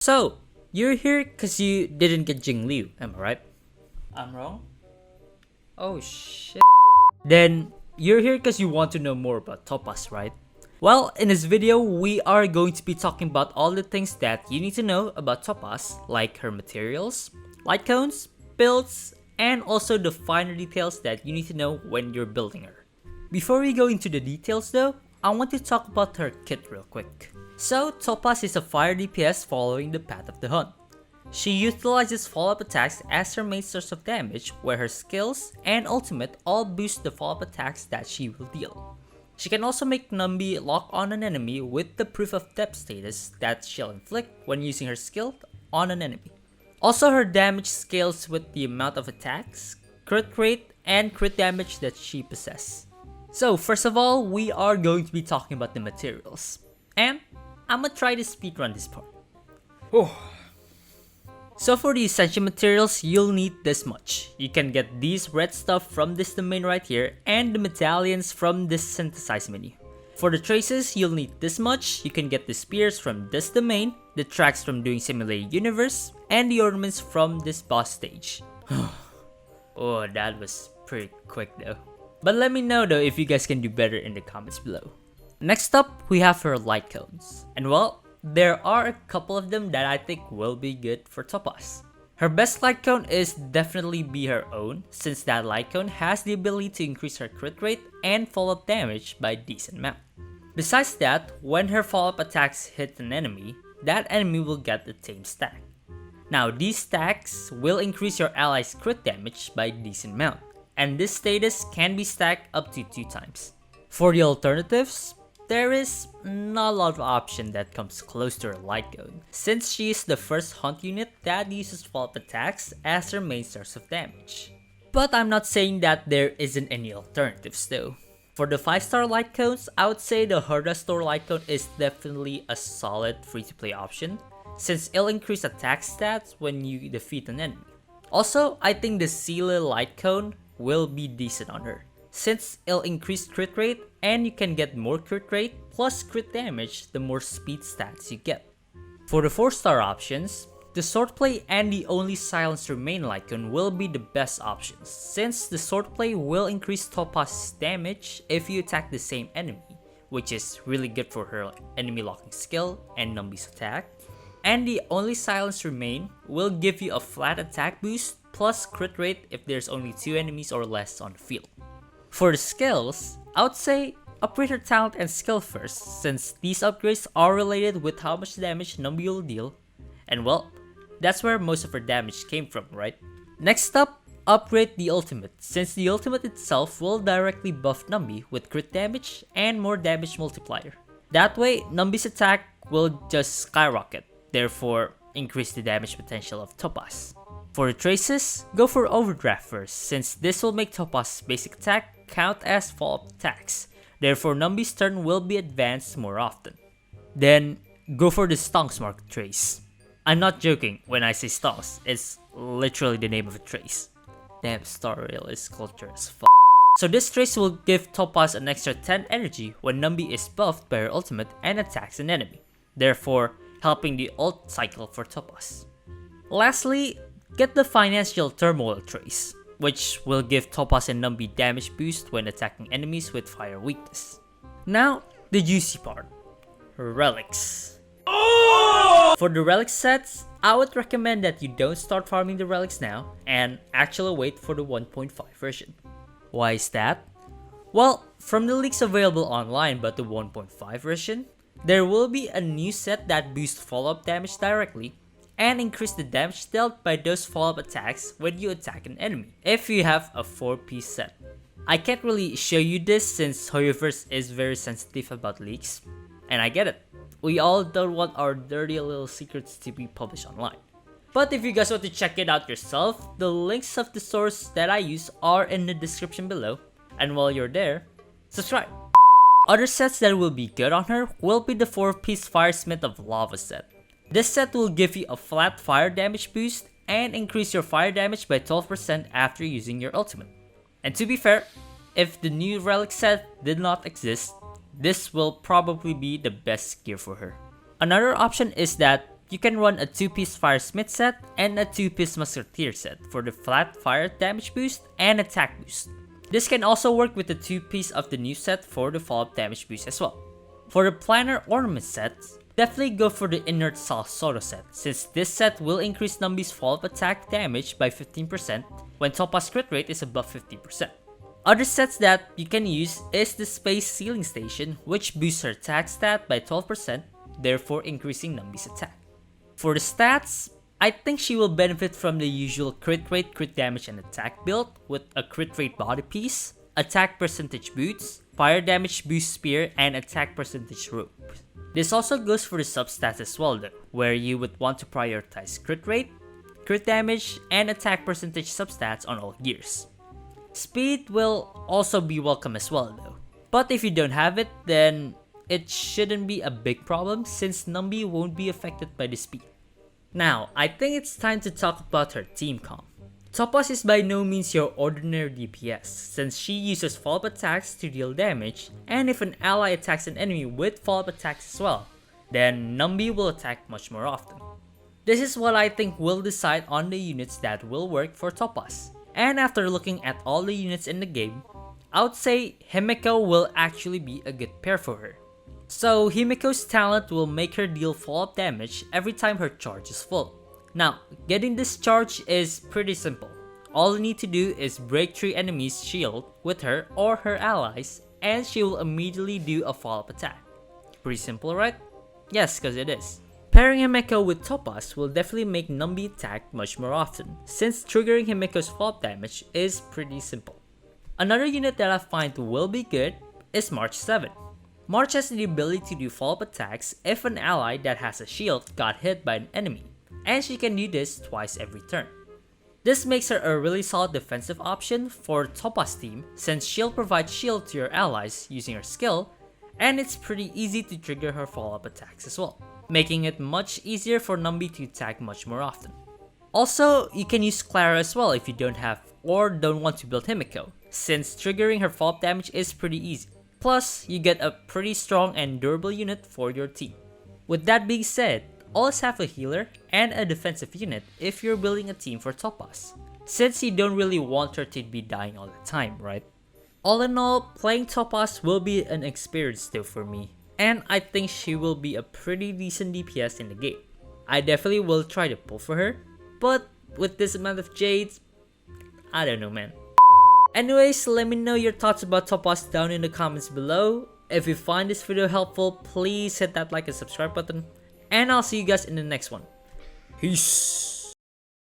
So, you're here because you didn't get Jing Liu, am I right? I'm wrong? Oh shit. Then, you're here because you want to know more about Topaz, right? Well, in this video, we are going to be talking about all the things that you need to know about Topaz, like her materials, Lightcones, builds, and also the finer details that you need to know when you're building her. Before we go into the details though, I want to talk about her kit real quick. So, Topaz is a fire DPS following the path of the hunt. She utilizes follow-up attacks as her main source of damage, where her skills and ultimate all boost the follow-up attacks that she will deal. She can also make Numby lock on an enemy with the proof of depth status that she'll inflict when using her skill on an enemy. Also, her damage scales with the amount of attacks, crit rate, and crit damage that she possesses. So first of all, we are going to be talking about the materials. And I'm gonna try to speedrun this part. So for the essential materials, you'll need this much. You can get these red stuff from this domain right here and the medallions from this synthesize menu. For the traces, you'll need this much. You can get the spears from this domain, the tracks from doing simulated universe, and the ornaments from this boss stage. Oh, that was pretty quick though. But let me know though if you guys can do better in the comments below. Next up, we have her Lightcones. And well, there are a couple of them that I think will be good for Topaz. Her best Lightcone is definitely be her own, since that Lightcone has the ability to increase her crit rate and follow-up damage by a decent amount. Besides that, when her follow-up attacks hit an enemy, that enemy will get the tame stack. Now these stacks will increase your ally's crit damage by a decent amount, and this status can be stacked up to 2 times. For the alternatives, there is not a lot of option that comes close to her Lightcone, since she is the first hunt unit that uses follow-up attacks as her main source of damage. But I'm not saying that there isn't any alternatives though. For the 5-star Lightcones, I would say the Herda Store Lightcone is definitely a solid free-to-play option, since it'll increase attack stats when you defeat an enemy. Also, I think the seele Lightcone will be decent on her, since it'll increase crit rate and you can get more crit rate plus crit damage the more speed stats you get. For the 4-star options, the swordplay and the only silence remain Lightcone will be the best options, since the swordplay will increase Topaz's damage if you attack the same enemy, which is really good for her enemy locking skill and Numby's attack. And the only silence remain will give you a flat attack boost plus crit rate if there's only 2 enemies or less on the field. For the skills, I would say upgrade her talent and skill first, since these upgrades are related with how much damage Numby will deal, and well, that's where most of her damage came from, right? Next up, upgrade the ultimate, since the ultimate itself will directly buff Numby with crit damage and more damage multiplier. That way, Numby's attack will just skyrocket, therefore increase the damage potential of Topaz. For the traces, go for Overdraft first, since this will make Topaz's basic attack count as follow-up attacks, therefore Numby's turn will be advanced more often. Then, go for the Stonks Mark trace. I'm not joking when I say Stonks, it's literally the name of a trace. Damn, Star Rail is culture as f***. So this trace will give Topaz an extra 10 energy when Numby is buffed by her ultimate and attacks an enemy, therefore helping the ult cycle for Topaz. Lastly, get the Financial Turmoil trace, which will give Topaz and Numby damage boost when attacking enemies with fire weakness. Now, the juicy part, relics. For the relic sets, I would recommend that you don't start farming the relics now and actually wait for the 1.5 version. Why is that? Well, from the leaks available online but the 1.5 version, there will be a new set that boosts follow-up damage directly and increase the damage dealt by those follow-up attacks when you attack an enemy, if you have a 4-piece set. I can't really show you this since hoyoverse is very sensitive about leaks, and I get it. We all don't want our dirty little secrets to be published online. But if you guys want to check it out yourself, the links of the source that I use are in the description below, and while you're there, subscribe. Other sets that will be good on her will be the 4-piece Firesmith of Lava set. This set will give you a flat fire damage boost and increase your fire damage by 12% after using your ultimate. And to be fair, if the new relic set did not exist, this will probably be the best gear for her. Another option is that you can run a 2-piece Firesmith set and a 2-piece Musketeer set for the flat fire damage boost and attack boost. This can also work with the 2-piece of the new set for the follow-up damage boost as well. For the planar ornament sets, definitely go for the inert Sal Soto set, since this set will increase Numby's follow-up attack damage by 15% when Topaz crit rate is above 50%. Other sets that you can use is the Space Sealing Station, which boosts her attack stat by 12%, therefore increasing Numby's attack. For the stats, I think she will benefit from the usual crit rate, crit damage, and attack build with a crit rate body piece, attack percentage boots, fire damage boost spear, and attack percentage rope. This also goes for the substats as well though, where you would want to prioritize crit rate, crit damage, and attack percentage substats on all gears. Speed will also be welcome as well though, but if you don't have it, then it shouldn't be a big problem since Numby won't be affected by the speed. Now, I think it's time to talk about her team comp. Topaz is by no means your ordinary DPS, since she uses follow-up attacks to deal damage, and if an ally attacks an enemy with follow-up attacks as well, then Numby will attack much more often. This is what I think will decide on the units that will work for Topaz. And after looking at all the units in the game, I would say Himeko will actually be a good pair for her. So Himeko's talent will make her deal follow-up damage every time her charge is full. Now, getting this charge is pretty simple. All you need to do is break 3 enemies' shield with her or her allies, and she will immediately do a follow-up attack. Pretty simple, right? Yes, cause it is. Pairing Himeko with Topaz will definitely make Numby attack much more often, since triggering Himeko's follow-up damage is pretty simple. Another unit that I find will be good is March 7. March has the ability to do follow-up attacks if an ally that has a shield got hit by an enemy, and she can do this twice every turn. This makes her a really solid defensive option for Topaz team since she'll provide shield to your allies using her skill, and it's pretty easy to trigger her follow-up attacks as well, making it much easier for Numby to attack much more often. Also, you can use Clara as well if you don't have or don't want to build Himeko, since triggering her follow-up damage is pretty easy. Plus, you get a pretty strong and durable unit for your team. With that being said, always have a healer and a defensive unit if you're building a team for Topaz, since you don't really want her to be dying all the time, right? All in all, playing Topaz will be an experience still for me, and I think she will be a pretty decent DPS in the game. I definitely will try to pull for her, but with this amount of jades, I don't know, man. Anyways, let me know your thoughts about Topaz down in the comments below. If you find this video helpful, please hit that like and subscribe button. And I'll see you guys in the next one. Peace!